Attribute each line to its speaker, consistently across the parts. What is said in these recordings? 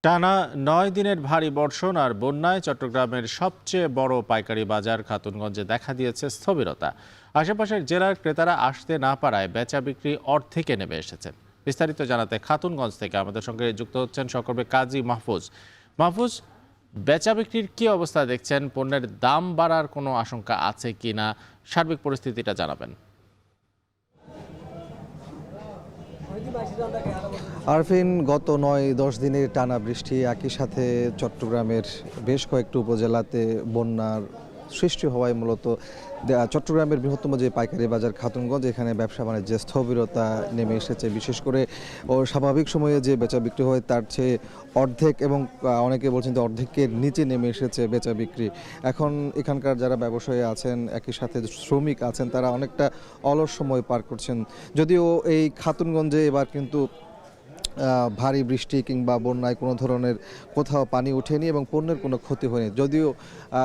Speaker 1: টানা ৯ দিনের ভারী বর্ষণ আর বন্যায় চট্টগ্রামের সবচেয়ে বড় পাইকারি বাজার খাতুনগঞ্জে দেখা দিয়েছে স্থবিরতা। আশেপাশের জেলার ক্রেতারা আসতে না পারায় বেচা বিক্রি অর্ধেকে নেমে এসেছে। বিস্তারিত জানাতে খাতুনগঞ্জ থেকে আমাদের সঙ্গে যুক্ত হচ্ছেন সহকর্মী কাজী মাহফুজ। মাহফুজ, বেচা বিক্রির কি অবস্থা দেখছেন? পণ্যের দাম বাড়ার কোনো আশঙ্কা আছে কিনা, সার্বিক পরিস্থিতিটা জানাবেন।
Speaker 2: আরফিন, গত ৯-১০ দিনের টানা বৃষ্টি, একই সাথে চট্টগ্রামের বেশ কয়েকটি উপজেলাতে বন্যার সৃষ্টি হওয়ায় মূলত চট্টগ্রামের বৃহত্তম যে পাইকারি বাজার খাতুনগঞ্জ, এখানে ব্যবসা বাণিজ্যে স্থবিরতা নেমে এসেছে। বিশেষ করে স্বাভাবিক সময়ে যে বেচা বিক্রি হয় তার চেয়ে অর্ধেক, এবং অনেকে বলছেন যে অর্ধেকের নিচে নেমে এসেছে বেচা বিক্রি। এখন এখানকার যারা ব্যবসায়ী আছেন, একই সাথে শ্রমিক আছেন, তারা অনেকটা অলস সময় পার করছেন। যদিও এই খাতুনগঞ্জে এবার কিন্তু ভারী বৃষ্টি কিংবা বন্যায় কোনো ধরনের কোথাও পানি ওঠেনি এবং পণ্যের কোনো ক্ষতি হয়নি। যদিও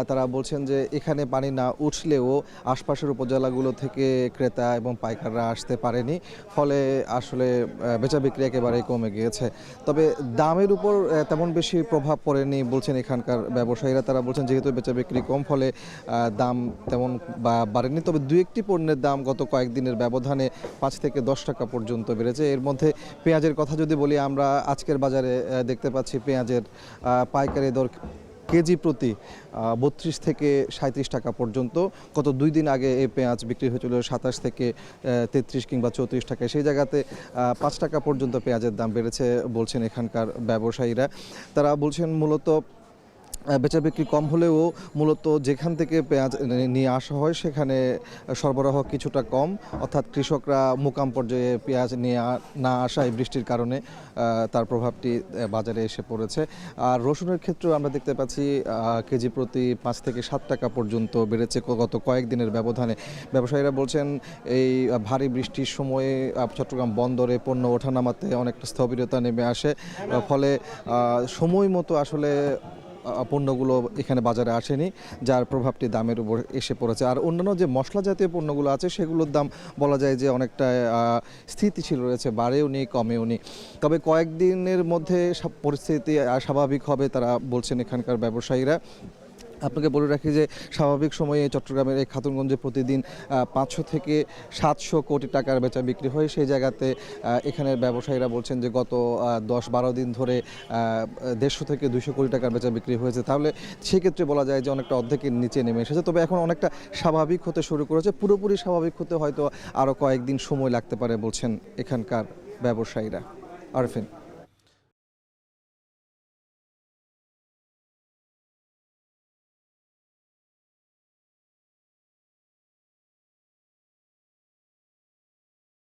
Speaker 2: তারা বলছেন যে এখানে পানি না উঠলেও আশপাশের উপজেলাগুলো থেকে ক্রেতা এবং পাইকাররা আসতে পারেনি, ফলে আসলে বেচা বিক্রি একেবারেই কমে গিয়েছে। তবে দামের উপর তেমন বেশি প্রভাব পড়েনি বলছেন এখানকার ব্যবসায়ীরা। তারা বলছেন যেহেতু বেচা বিক্রি কম, ফলে দাম তেমন বাড়েনি। তবে দু একটি পণ্যের দাম গত কয়েকদিনের ব্যবধানে ৫ থেকে ১০ টাকা পর্যন্ত বেড়েছে। এর মধ্যে পেঁয়াজের কথা যদি বলি, আমরা আজকের বাজারে দেখতে পাচ্ছি পেঁয়াজের পাইকারি দর কেজি প্রতি ৩২ থেকে ৩৭ টাকা পর্যন্ত। গত ২ দিন আগে এই পেঁয়াজ বিক্রি হয়েছিল ২৭ থেকে ৩৩ কিংবা ৩৪ টাকায়। সেই জায়গাতে ৫ টাকা পর্যন্ত পেঁয়াজের দাম বেড়েছে বলছেন এখানকার ব্যবসায়ীরা। তারা বলছেন মূলত বেচা বিক্রি কম হলেও মূলত যেখান থেকে পেঁয়াজ নিয়ে আসা হয় সেখানে সরবরাহ কিছুটা কম, অর্থাৎ কৃষকরা মোকাম পর্যায়ে পেঁয়াজ নিয়ে না আসায় বৃষ্টির কারণে তার প্রভাবটি বাজারে এসে পড়েছে। আর রসুনের ক্ষেত্রেও আমরা দেখতে পাচ্ছি কেজি প্রতি ৫ থেকে ৭ টাকা পর্যন্ত বেড়েছে গত কয়েকদিনের ব্যবধানে। ব্যবসায়ীরা বলছেন এই ভারী বৃষ্টির সময়ে চট্টগ্রাম বন্দরে পণ্য ওঠানামাতে অনেকটা স্থবিরতা নেমে আসে, ফলে সময় মতো আসলে পণ্যগুলো এখানে বাজারে আসেনি, যার প্রভাবটি দামের উপর এসে পড়েছে। আর অন্যান্য যে মশলা জাতীয় পণ্যগুলো আছে সেগুলোর দাম বলা যায় যে অনেকটা স্থিতিশীল রয়েছে, বাড়েও নি কমেও নি। তবে কয়েকদিনের মধ্যে সব পরিস্থিতি স্বাভাবিক হবে তারা বলছেন এখানকার ব্যবসায়ীরা। আপনাকে বলে রাখি যে স্বাভাবিক সময়ে চট্টগ্রামের এই খাতুনগঞ্জে প্রতিদিন ৫০০ থেকে ৭০০ কোটি টাকার বেচা বিক্রি হয়। সেই জায়গাতে এখানের ব্যবসায়ীরা বলছেন যে গত ১০-১২ দিন ধরে ১৫০ থেকে ২০০ কোটি টাকার বেচা বিক্রি হয়েছে। তাহলে সেক্ষেত্রে বলা যায় যে অনেকটা অর্ধেকের নিচে নেমে এসেছে। তবে এখন অনেকটা স্বাভাবিক হতে শুরু করেছে। পুরোপুরি স্বাভাবিক হতে হয়তো আরও কয়েকদিন সময় লাগতে পারে বলছেন এখানকার ব্যবসায়ীরা। আরফিন।